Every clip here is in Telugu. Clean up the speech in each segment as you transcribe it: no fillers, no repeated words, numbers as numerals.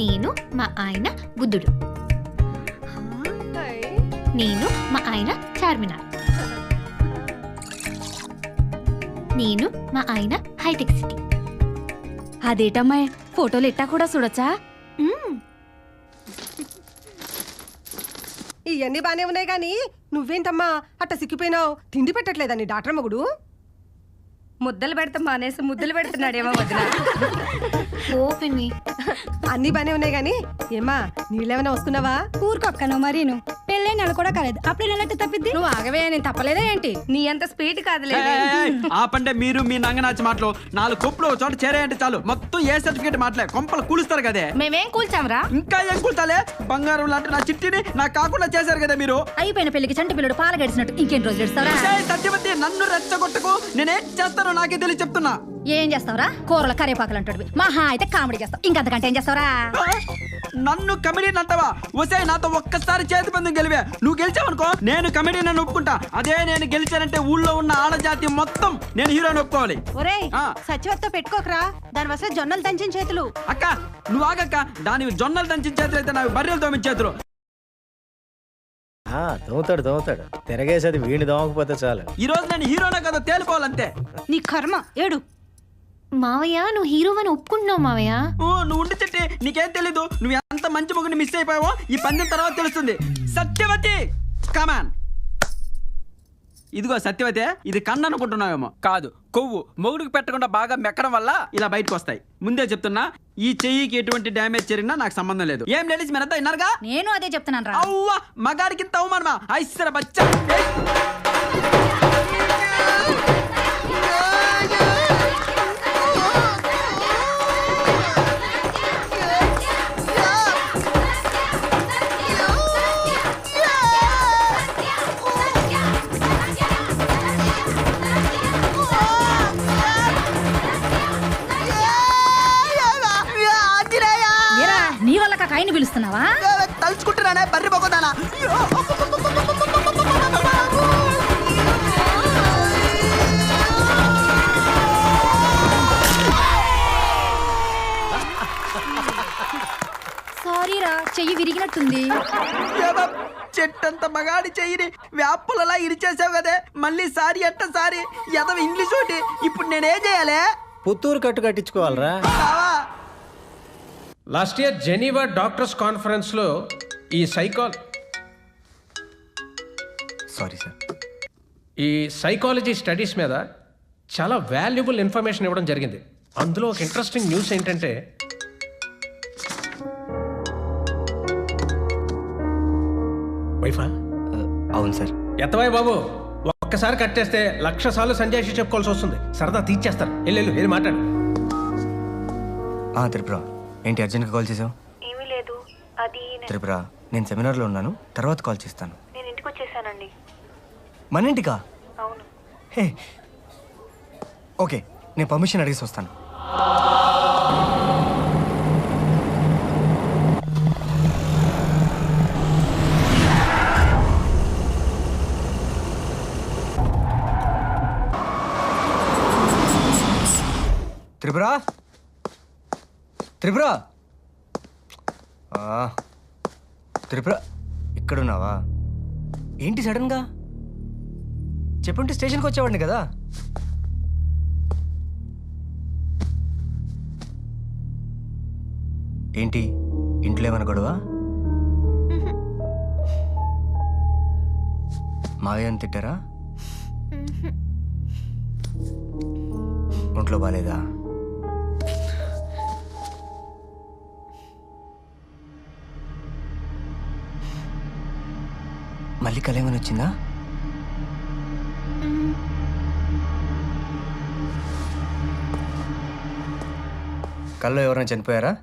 నేను మా ఆయన బుద్ధుడు. నేను మా ఆయన చార్మినార్. నేను మా ఆయన హైటెక్ సిటీ. అదేటమ్మాయి ఫోటోలు ఎట్టా కూడా చూడొచ్చా? ఇవన్నీ బానే ఉన్నాయి గాని నువ్వేంటమ్మా అట్ట సిక్కిపోయినావు? తిండి పెట్టట్లేదా నీ డాక్టర్ మగుడు? ముద్దలు పెడతాం మానేసి ముద్దలు పెడుతున్నాడేమో వదిన. ఓపెన్ అన్ని బానే ఉన్నాయి గాని ఏమా నీళ్ళేమైనా వస్తున్నావా? ఊరుకొక్కను మరీను పెళ్ళే నెల కూడా కాలేదు, అప్పుడు నెలట్టు తప్పిద్ది. నువ్వు ఆగవే, నేను తప్పలేదా ఏంటి? నీ అంత స్పీడ్ కాదులేదు. ఆపంటే మీరు మీ నంగనాచి మాటలు 4 కొప్పులు ఒక చోట చేరాయంటే చాలు మొత్తం ఏ సర్టిఫికేట్ మాటలే కొంపలు కూలుస్తారు కదే. మేమేం కూల్చాంరా? ఇంకా ఏం కూల్చాలే? బంగారం లాంటి నా చిట్టిని నాకు కాకుండా చేశారు కదా మీరు. అయిపోయిన పెళ్లికి చంటి పిల్లడు పాల గడిచినట్టు ఇంకేం రోజులు ఇస్తారా? సత్యవతి నన్ను రెచ్చగొట్టకు, నేనేం చేస్తానో నాకే తెలిసి చెప్తున్నా. ఏం చేస్తావురా? కూరల కరేపాకులు అంటాడు, మహా అయితే కామెడీ చేస్తావు, ఇంకంతకంటే ఏం చేస్తావురా? నన్ను కమెడీని అంటావా? వసే నాతో ఒక్కసారి చేతి పందెం గెలివే, నువ్వు గెలిచావనుకో నేను కమెడీ నన్ను ఒప్పుకుంటా. అదే నేను గెలిచానంటే ఊళ్ళో ఉన్న ఆడజాతి మొత్తం నేను హీరోని ఒప్పుకోవాలి. ఒరేయ్ సత్యవత్తో పెట్టుకోకరా, దాని వస్తే జొన్నలు దంచిన చేతులు. అక్క నువ్వు ఆగక్క, దాని జొన్నలు దంచిన చేతులు అయితే నాకు బర్రెలు తోమిన చేతులు. దోమతాడు తిరగేసేది వీడిని దోమకపోతే చాలు. ఈ రోజు నేను హీరోనా కదా తేలిపోవాలంతే. నీ కర్మ ఏడు. మావయ్య నువ్వు హీరోవని ఒప్పుకుంటున్నావు మావయ్య. నువ్వు ఉండి చెట్టి నీకేం తెలీదు, నువ్వు ఎంత మంచి మొగుని మిస్ అయిపోయావో ఈ పందెం తర్వాత తెలుస్తుంది. సత్యవతి కమాన్. ఇదిగో సత్యవతి, ఇది కన్ను అనుకుంటున్నావేమో, కాదు కొవ్వు. మొగుడికి పెట్టకుండా బాగా మెక్కడం వల్ల ఇలా బయటకు వస్తాయి. ముందే చెప్తున్నా, ఈ చెయ్యికి ఎటువంటి డ్యామేజ్ జరిగినా నాకు సంబంధం లేదు. ఏం లేడీస్ మీరంతా విన్నారుగా? నేను అదే చెప్తున్నాను. అవ్వా మగాడికి ఇంత అవమానమా? ఐశ్వర బచ్చా. నీ వల్ల కాయని పిలుస్తున్నావా? తలుచుకుంటున్నానే బర్రి పోదానా. సారీరా, చెయ్యి విరిగినట్టుంది. చెట్టంత మగాడి చెయ్యిని వ్యాపులలా ఇరిచేసావు కదే, మళ్ళీ సారీ అంట సారీ. ఎదవ ఇంగ్లీష్ ఒకటి. ఇప్పుడు నేనేం చేయాలి? పుత్తూరు కట్టు కట్టించుకోవాలరా. లాస్ట్ ఇయర్ జెనీవా డాక్టర్స్ కాన్ఫరెన్స్లో ఈ సైకాలజీ స్టడీస్ మీద చాలా వాల్యుబుల్ ఇన్ఫర్మేషన్ ఇవ్వడం జరిగింది. అందులో ఒక ఇంట్రెస్టింగ్ న్యూస్ ఏంటంటే వైఫా? అవును సార్. ఎత్తవాయి బాబు, ఒక్కసారి కట్టేస్తే 1,00,000 సార్లు సంజయ్ చెప్పుకోవాల్సి వస్తుంది. సరదా తీర్చేస్తారు. వెళ్ళి మాట్లాడు. త్రిపుర ఏంటి అర్జెంట్గా కాల్ చేసావు? ఏమీ లేదు, అది త్రిపుర నేను సెమినార్లో ఉన్నాను, తర్వాత కాల్ చేస్తాను. నేను ఇంటికి వచ్చేసానండి. మన ఇంటికా? అవును. హే ఓకే, నేను పర్మిషన్ అడిగేసి వస్తాను. త్రిపుర త్రిపుర త్రిపుర ఇక్కడున్నావా? ఏంటి సడన్గా? చెప్పుంటే స్టేషన్కి వచ్చేవాడిని కదా. ఏంటి ఇంట్లో ఏమైనా గొడవ? మావయ్యని తిట్టారా? ఒంట్లో బాలేదా? మళ్ళీ కలేమని వచ్చిందా? కల్లో ఎవరైనా చనిపోయారా?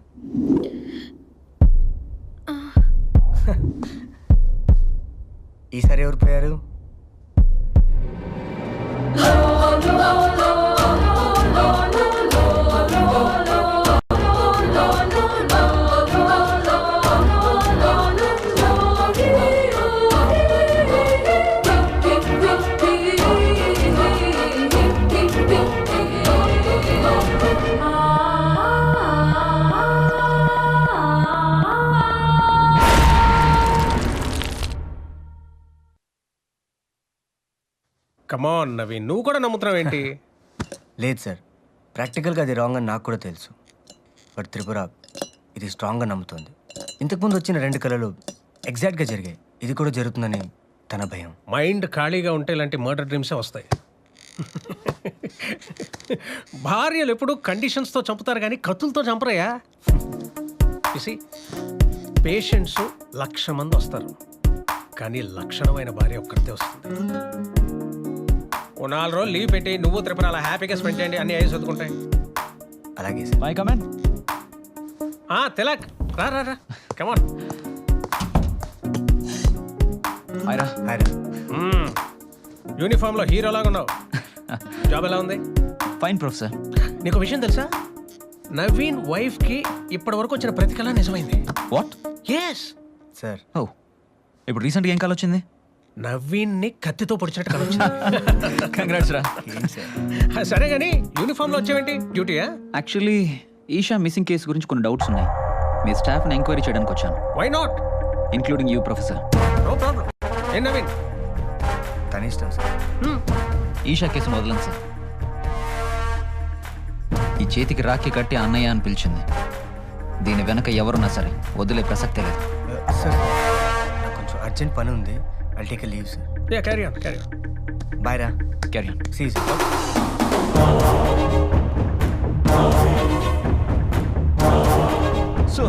ఈసారి ఎవరు పోయారు? కమాన్ నవీన్, నువ్వు కూడా నమ్ముతున్నావు ఏంటి? లేదు సార్, ప్రాక్టికల్గా అది రాంగ్ అని నాకు కూడా తెలుసు. బట్ త్రిపుర ఇది స్ట్రాంగ్గా నమ్ముతుంది. ఇంతకుముందు వచ్చిన 2 కళలు ఎగ్జాక్ట్గా జరిగాయి. ఇది కూడా జరుగుతుందని తన భయం. మైండ్ ఖాళీగా ఉంటే ఇలాంటి మర్డర్ డ్రీమ్సే వస్తాయి. భార్యలు ఎప్పుడు కండిషన్స్తో చంపుతారు కానీ కత్తులతో చంపరయ్యా. చూసి పేషెంట్స్ 1,00,000 మంది వస్తారు, కానీ లక్షణమైన భార్య ఒక్కరితే వస్తుంది. ఓ 4 రోజులు లీవ్ పెట్టి నువ్వు త్రిపుర అలా హ్యాపీగా స్పెండ్ చేయండి, అన్ని అయ్యి చదువుకుంటాయి. అలాగే సార్. My comment. తిలక్ రా రా రా, కమాన్. హాయ్ రా. హాయ్ రా. యూనిఫామ్లో హీరోలాగా ఉన్నావు. జాబ్ ఎలా ఉంది? Fine professor. నీకు విషయం తెలుసా, నవీన్ వైఫ్కి ఇప్పటి వరకు వచ్చిన ప్రతి కళ నిజమైంది. వాట్? ఎస్ సార్ ఓ, ఇప్పుడు రీసెంట్గా ఏం కాల్ వచ్చింది? నవీన్ని కత్తితో పొడిచినట్టు కళ వచ్చింది. కంగ్రాట్స్ రా. సరే కానీ యూనిఫామ్లో వచ్చావేంటి, డ్యూటీయా? యాక్చువల్లీ ఈషా మిస్సింగ్ కేసు గురించి కొన్ని డౌట్స్ ఉన్నాయి. మీ స్టాఫ్ని ఎంక్వైరీ చేయడానికి వచ్చాను, why not? Including you professor. No problem. ఏ నవీన్? తన ఇష్టం సార్. ఈషా కేసు వదలండి సార్. ఈ చేతికి రాఖీ కట్టి అన్నయ్య అని పిలిచింది. దీని వెనక ఎవరున్నా సరే వదిలే ప్రసక్తే లేదు. సార్ నాకు కొంచెం అర్జెంట్ పని ఉంది. I'll take a leave sir. Yeah, carry on, carry on. Bye రా. Carry on. See sir. So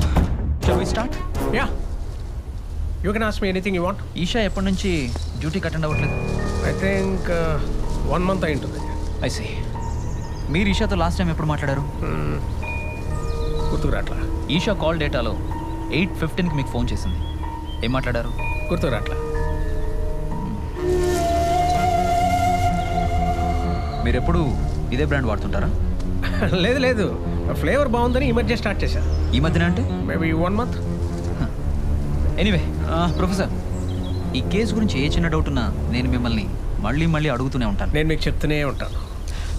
shall we start? Yeah, you can ask me anything you want. Esha ఎప్పటి నుంచి డ్యూటీకి అటెండ్ అవ్వట్లేదు? ఐ థింక్ 1 month అయి ఉంటుంది. I see. మీరు ఈషాతో లాస్ట్ టైం ఎప్పుడు మాట్లాడారు? గుర్తుకురాట్లా. ఈషా కాల్ డేటాలో 8:15కి మీకు ఫోన్ చేసింది. ఏం మాట్లాడారు? గుర్తుకురాట్లా. మీరు ఎప్పుడు ఇదే బ్రాండ్ వాడుతుంటారా? లేదు లేదు, ఫ్లేవర్ బాగుందని ఈ మధ్య స్టార్ట్ చేశా. ఈ మధ్యన అంటే? Maybe 1 month. ఎనీవే ప్రొఫెసర్, ఈ కేసు గురించి ఏ చిన్న డౌట్ ఉన్నా నేను మిమ్మల్ని మళ్ళీ మళ్ళీ అడుగుతూనే ఉంటాను. నేను మీకు చెప్తూనే ఉంటాను.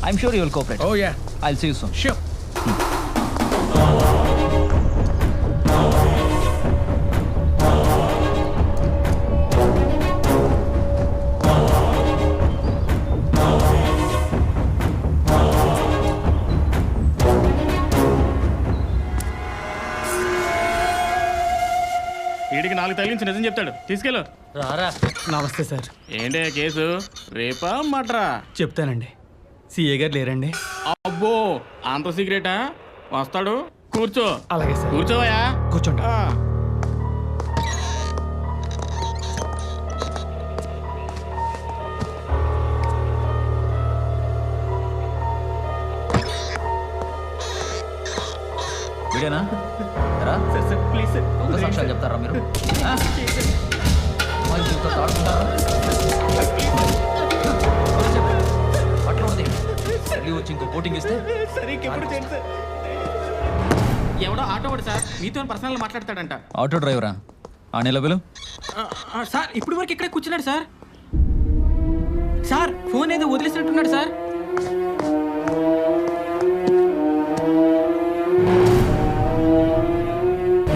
I'm sure you will cooperate. Oh yeah, I will see you soon. Sure. వీడికి 4 తగిలించి నిజం చెప్తాడు, తీసుకెళ్ళు. రారా. నమస్తే సార్. ఏంటే కేసు రేపా మట్రా? చెప్తానండి. సిఏ గారు లేరండి? అబ్బో, అంత సీక్రెటా? వస్తాడు, కూర్చో. అలాగే సార్. కూర్చోవయా. కూర్చోండి. వీడేనా? రా. Sir please sir. దొంగ సాక్ష్యాలు చెప్తారా మీరు? అమ్మాయి జీవితంతో ఆడుకుంటారా? అట్లా ఉంది. మళ్ళీ వచ్చి ఇంకో కోటింగ్ ఇస్తే ఎవడో ఆటో వాడు సార్, మీతో పర్సనల్ మాట్లాడతాడంట. ఆటో డ్రైవరా? ఆ నిలబెలు. సార్ ఇప్పుడు వరకు ఇక్కడే కూర్చున్నాడు సార్. సార్ ఫోన్ ఏదో వదిలేసినట్టున్నాడు సార్.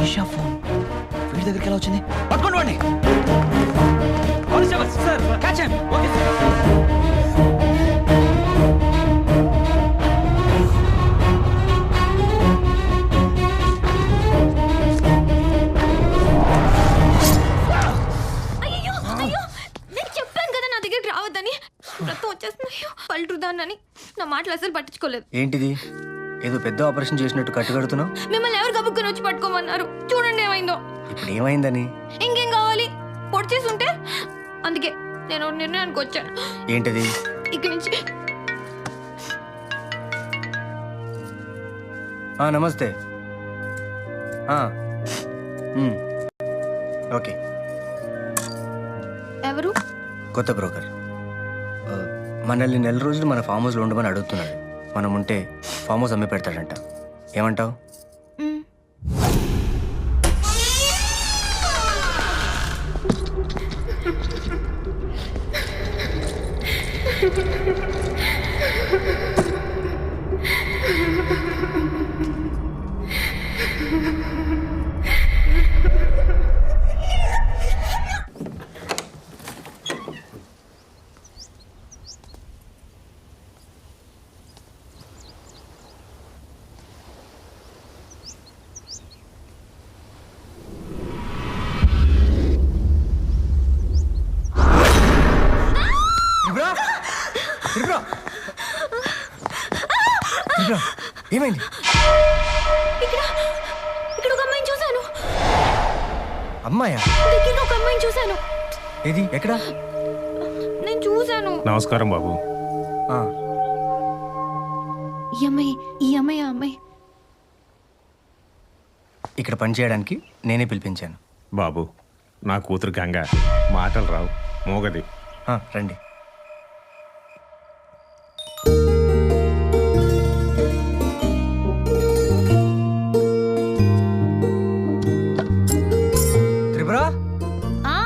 ఈషా ఫోన్ వీడి దగ్గరికి ఎలా వచ్చింది? పట్టుకోండి వాడిని. Constable sir, catch him. Okay sir. అయ్యో అయ్యో, నేను చెప్పాను కదా నా దగ్గరికి రావద్దని. రక్తం వచ్చేస్తున్నాయి. పల్టుదాన్నని నా మాటలు అసలు పట్టించుకోలేదు. ఏంటిది, ఏదో పెద్ద ఆపరేషన్ చేసినట్టు కట్టుకడుతున్నావు? మిమ్మల్ని ఎవరు గబుక్కుని వచ్చి పట్టుకోమన్నారు? చూడండి ఏమైందో. ఇప్పుడు ఏమైందని? ఇంకేం కావాలి? పొడి చేసి ఉంటే. అందుకే నేను ఒక నిర్ణయానికి వచ్చాను. ఏంటిది? ఇక్కడి నుంచి నమస్తే. ఓకే. ఎవరు? కొత్త బ్రోకర్. మనల్ని 4 రోజులు మన ఫామ్ హౌస్లో ఉండమని అడుగుతున్నాడు. మనం ఉంటే ఫామ్ హౌస్ అమ్మి పెడతాడంట. ఏమంటావు? ఏమైంది? ఇక్కడ ఇక్కడ ఒక అమ్మాయిని చూశాను. అమ్మాయా? దగ్గర ఒక అమ్మాయిని చూశాను. ఏది? ఎక్కడ? నేను చూశాను. నమస్కారం బాబు. ఆ, ఈ అమ్మాయి ఆ అమ్మాయి. ఇక్కడ పని చేయడానికి నేనే పిలిపించాను. బాబు, నా కూతురు గంగ, మాటలు రావు, మోగది. ఆ, రండి. త్రిపుర, ఆ,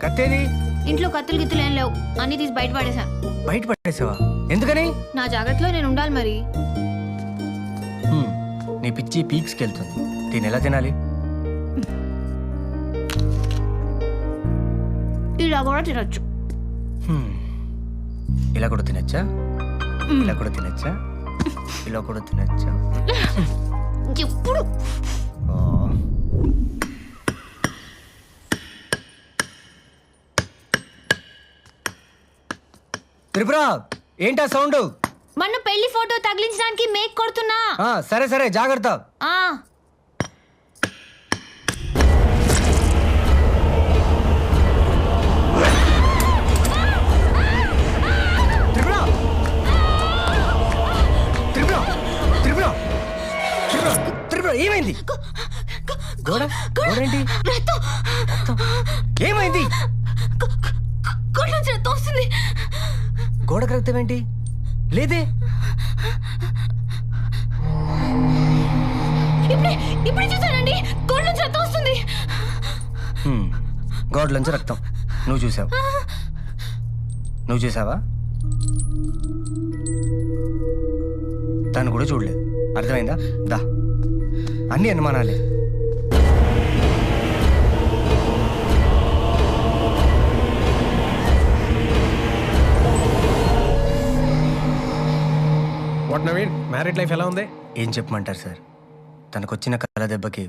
కత్తేది? ఇంట్లో కత్తులు గిత్తులు ఏం లేవు, అన్ని తీసి బయట పడేశాను. బయట పడేసావా? ఎందుకని? నా జాగ్రత్తలో నేను ఉండాలి మరి. హ్మ్, నీ పిచ్చి పీక్స్కి వెళ్తుంది. దీన్ని ఎలా తినాలి? ఇలా కూడా తినొచ్చు. హ్మ్, ఇలా కూడా తినచ్చా? ఇలా కూడా తినచ్చా? ఇలా కూడా తినచ్చా? ఎప్పుడు ఆ. త్రిపుర, ఏంటా సౌండ్? మొన్న పెళ్లి ఫోటో తగిలించడానికి మేక్ కొడుతున్నా. సరే సరే, జాగ్రత్త. ఆ, త్రిపుర, త్రిపుర, త్రిపుర, త్రిపుర, త్రిపుర, ఏమైంది? గోడ గోడేంటి? రక్తం. ఏమైంది? గోడ నుంచి రక్తం వస్తుంది. గోడకు రక్తం ఏంటి? లేదే. ఇప్పుడే చూసానండి, గోడ నుంచి రక్తం వస్తుంది. గోడలోంచి రక్తం నువ్వు చూసావు? నువ్వు చూసావా? తను కూడా చూడలేదు. అర్థమైందా? దా, అన్ని అనుమానాలే. వాట్ నవీన్, మ్యారీడ్ లైఫ్ ఎలా ఉంది? ఏం చెప్పమంటారు సార్, తనకొచ్చిన కళ్ళ దెబ్బకి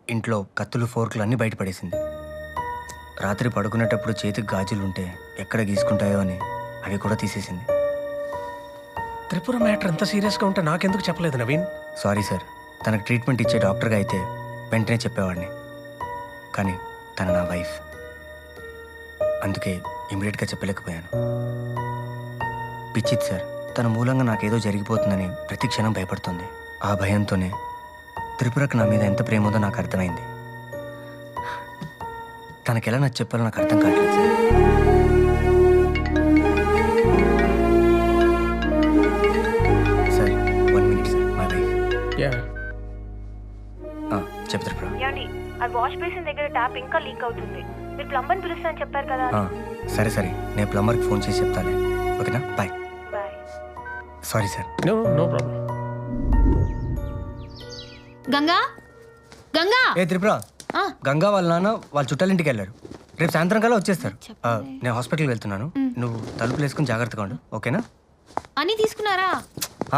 ఇంట్లో కత్తులు ఫోర్కులు అన్నీ బయటపడేసింది. రాత్రి పడుకునేటప్పుడు చేతికి గాజులు ఉంటే ఎక్కడ గీసుకుంటాయో అని అవి కూడా తీసేసింది. త్రిపుర మ్యాటర్ ఎంత సీరియస్గా ఉంటే నాకెందుకు చెప్పలేదు నవీన్? సారీ సార్, తనకు ట్రీట్మెంట్ ఇచ్చే డాక్టర్గా అయితే వెంటనే చెప్పేవాడిని. కానీ తను నా వైఫ్, అందుకే ఇమీడియట్గా చెప్పలేకపోయాను. పిచ్చిత్ సార్, తన మూలంగా నాకేదో జరిగిపోతుందని ప్రతి క్షణం భయపడుతుంది. ఆ భయంతోనే త్రిపురకు నా మీద ఎంత ప్రేమ ఉందో నాకు అర్థమైంది. తనకెలా నాకు చెప్పాలో నాకు అర్థం కావట్లేదు sir. Sir, 1 minute sir, my wife. చెప్పు త్రిపుర. యాండి, ఆ వాష్ బేసిన్ దగ్గర ట్యాప్ ఇంకా లీక్ అవుతుంది. మీరు ప్లంబర్ని పిలుస్తా అని చెప్పారు కదా. సరే సరే, నేను ప్లంబర్కి ఫోన్ చేసి చెప్తాలే. ఓకేనా? Bye. Bye. Sorry sir. No problem. Ganga, Ganga. ఏ త్రిపుర, ఆ, గంగా వాళ్ళ నాన్న వాళ్ళ చుట్టాలింటికి వెళ్ళారు. రేపు సాయంత్రం కల్లా వచ్చేస్తారు. నేను హాస్పిటల్కి వెళ్తున్నాను. నువ్వు తలుపులు వేసుకుని జాగ్రత్తగా ఉండు, ఓకేనా? అన్నీ తీసుకున్నారా?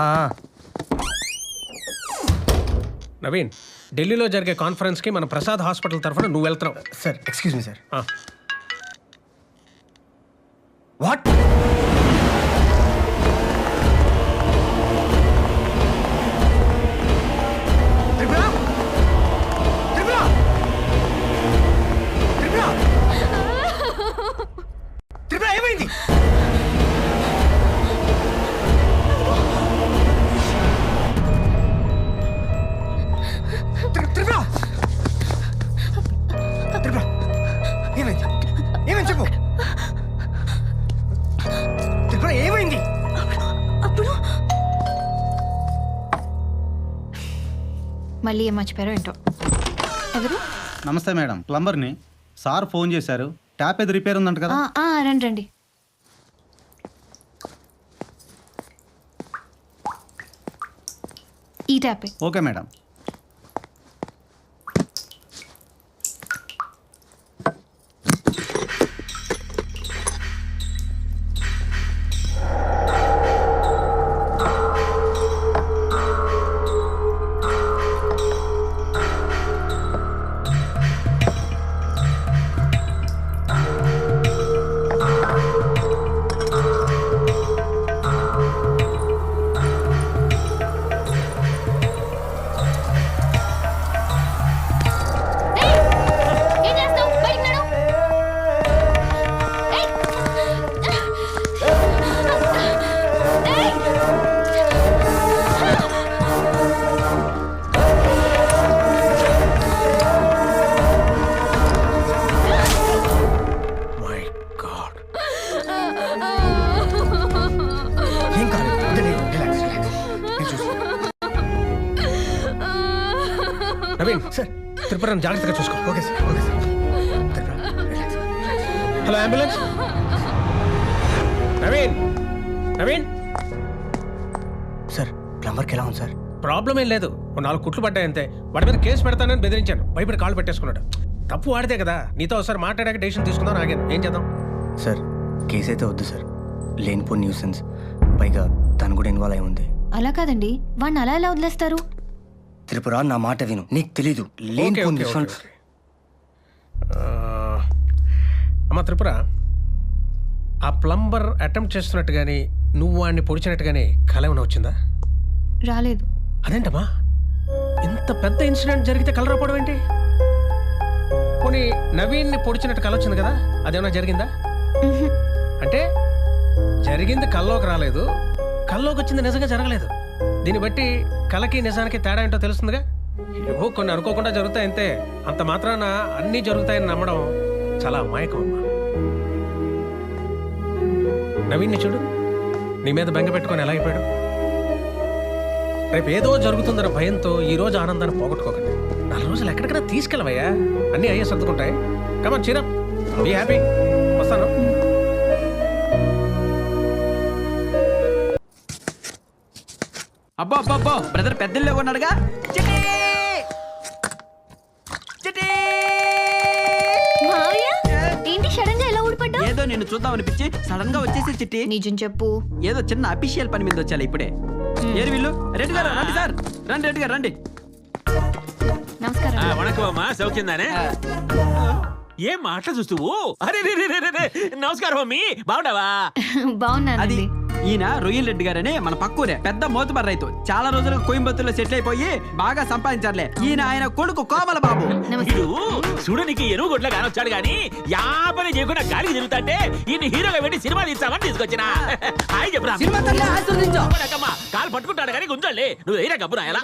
ఆ, నవీన్, ఢిల్లీలో జరిగే కాన్ఫరెన్స్కి మన ప్రసాద్ హాస్పిటల్ తరఫున నువ్వు వెళ్తున్నావు. Sir, excuse me sir. ఆ. వాట్? త్రిపుర, త్రిపుర, త్రిపుర, త్రిపుర, ఏమైంది? త్రిపుర, త్రిపుర, ఏమైంది? ఏమైంది చెప్పు. త్రిపుర, ఏమైంది? అప్పుడు మళ్ళీ ఏం మర్చిపోయారో ఏంటో. ఎవరు? నమస్తే మేడం, ప్లంబర్ని. సార్ ఫోన్ చేశారు, ట్యాప్ ఏది రిపేర్ ఉందంట కదా. రండి రండి. ఈ ట్యాపే. Okay madam. త్రిపురని జాగ్రత్తగా చూసుకో. Okay sir, okay sir. Hello ambulance. Naveen, Naveen. Sir ప్లంబర్కి ఎలా ఉంది సార్? ప్రాబ్లం ఏం లేదు, 4 కుట్లు పడ్డాయి అంతే. వాడి మీద కేసు పెడతానని బెదిరించాను, భయపడి కాళ్ళు పెట్టేసుకున్నాడు. తప్పు వాడితే కదా, నీతో ఒకసారి మాట్లాడాక డెసిషన్ తీసుకుందాం ఆగాను. ఏం చేద్దాం? సార్ కేసు అయితే వద్దు సార్, లేనిపో న్యూసెన్స్, పైగా తను కూడా ఇన్వాల్వ్ అయి ఉంది. అలా కాదండి, వాడిని అలా ఎలా వదిలేస్తారు? త్రిపుర నా మాట విను, నీకు తెలీదు ఓకే, లేనిపో ఓకే, న్యూసెన్స్. ఓకే. అమ్మ త్రిపుర, ఆ ప్లంబర్ అటెంప్ట్ చేస్తున్నట్టు కానీ నువ్వు వాడిని పొడిచినట్టు కానీ కళ ఏమైనా వచ్చిందా? రాలేదు. అదేంటమ్మా, ఇంత పెద్ద ఇన్సిడెంట్ జరిగితే కలర్ రావడం ఏంటి? పోనీ నవీన్ని పొడిచినట్టు కళ వచ్చింది కదా, అదేమన్నా జరిగిందా? అంటే జరిగింది కల్లోకి రాలేదు, కల్లోకి వచ్చింది నిజంగా జరగలేదు. దీన్ని బట్టి కళకి నిజానికి తేడా ఏంటో తెలుస్తుందిగా. ఏవో కొన్ని అనుకోకుండా జరుగుతాయి అంతే, అంత మాత్రాన అన్నీ జరుగుతాయని నమ్మడం చాలా అమాయకం అమ్మా. నవీన్ని చూడు, నీ మీద బెంగ పెట్టుకొని ఎలా అయిపోయాడు. రేపు ఏదో జరుగుతుందన్న భయంతో ఈ రోజు ఆనందాన్ని పోగొట్టుకోకండి. 4 రోజులు ఎక్కడికైనా తీసుకెళ్ళవయ్యా, అన్నీ అయ్యే సర్దుకుంటాయి. కమాన్ చీరా, బీ హ్యాపీ. వస్తాను. అబ్బో అబ్బో అబ్బో, బ్రదర్ పెద్దల్లో కొన్నాడుగా. చిట్టి! చిట్టి! మావయ్య, ఏంటి సడన్ గా ఎలా ఊడిపడ్డా? ఏదో నిన్ను చూద్దాం అనిపించి సడన్ గా వచ్చేసి చిట్టి. నిజం చెప్పు. ఏదో చిన్న అఫీషియల్ పని మీద వచ్చాలి ఇప్పుడే. ఏరు వీళ్ళు? రెడ్డి గారు రండి సార్, రండి రెడ్డి గారు రండి. నమస్కారం. వణకం అమ్మా, సౌఖ్యందానే? ఏం మాటలు చూస్తువు? అరే రే రే రే రే. నమస్కారం మమ్మీ, బాగున్నావా? అది బాగున్నానండి. ఈయన రొయ్యల రెడ్డి గారని మన పక్కూరే పెద్ద మోతుబర్ రైతు, చాలా రోజులుగా కోయంబత్తూరులో సెటిల్ అయిపోయి బాగా సంపాదించారులే. ఈయన ఆయన కొడుకు కోమల బాబు. వీడు చూడనికి ఎరువు గొడ్ల కానొచ్చాడు గాని యాపని చేయకుండా గాలికి తిరుగుతాంటే ఈయన హీరోగా పెట్టి సినిమా తీస్తామని తీసుకొచ్చిన. హాయ్ చెప్పురా. కాలు పట్టుకుంటాడు కానీ గుంజండి, నువ్వు అయినా గబ్బురా ఎలా?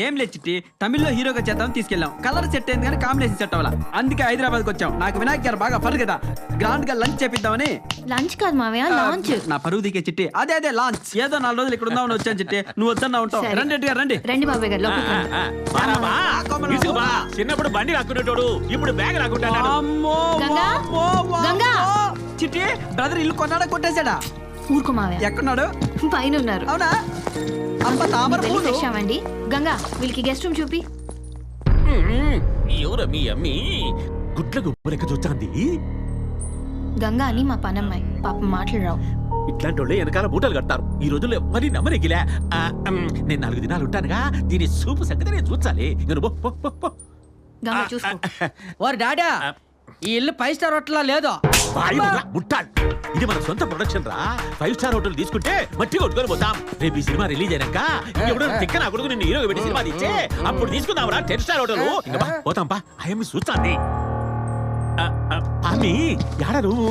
ఏం లేదు చిట్టి, తమిళ్లో హీరోగా చేద్దాం తీసుకెళ్ళాం. కలర్ సెట్ అయింది కానీ కాంబినేషన్ సెట్ అవ్వాల, అందుకే హైదరాబాద్కి వచ్చాం. నాకు వినాయక్ గారు బాగా ఫర్ కదా, గ్రాండ్ గా లంచ్ చేపిద్దామని. లంచ్ కాదు మావయ్య, లాంచ్. నా పరువు దికే చిట్టి, అదే అదే లాంచ్. ఏదో 4 రోజులు ఇక్కడ ఉందామని వచ్చాను చిట్టి, నువ్వు వద్దన్నా ఉంటావు. సరే. రండి రెడ్డి గారు రండి. రండి బాబాయ్ గారు, లోపలికి రండి. తీసుకుబా. చిన్నప్పుడు బండి రాకునేటోడు ఇప్పుడు బ్యాగ్ రాకుంటాడు. అమ్మో, గంగా? వామ్మో, వామ్మో. గంగా? చిట్టి బ్రదర్ ఇల్లు కొన్నాడా కొట్టేశాడా? ఊరుకో మావయ్య, ఎక్కడున్నాడు? పైన ఉన్నారు. అవునా? అమ్మ తామర వెళ్ళి పూలు. ఫ్రెష్ అవ్వండి. గంగా, వీళ్ళకి గెస్ట్ రూమ్ చూపి. ఎవరు మీ అమ్మి గుడ్ల గుబ్బలెక్క చూస్తాంది? గంగా అని మా పనమ్మాయి, పాపం మాటలు రావు. ఇట్లాంటి వాళ్ళే వెనకాల మూటలు కడతారు. ఈ రోజుల్లో మరి నమ్మరెగిలే. నేను 4 దినాలు ఉంటానుగా, దీని సూపు సంగతి నేను చూచాలి. గంగా చూసుకో. ఓర్ డాడా, ఈ ఇల్లు 5 స్టార్ హోటల్ లేదో. ముట్టాడు, ఇది మన సొంత ప్రొడక్షన్ రా. 5 స్టార్ హోటల్ తీసుకుంటే మట్టి కొట్టుకొని పోతాం. రేపు ఈ సినిమా రిలీజ్ అయినాక ఎవడో తిక్క నా కొడుకు నిన్ను హీరోగా పెట్టి సినిమా తీస్తే అప్పుడు తీసుకుందాం రా 10 స్టార్ హోటల్. ఇంకా పోతాం పా, అయ్యమ్మి చూస్తాంది. ఆమె యాడ నువ్వు?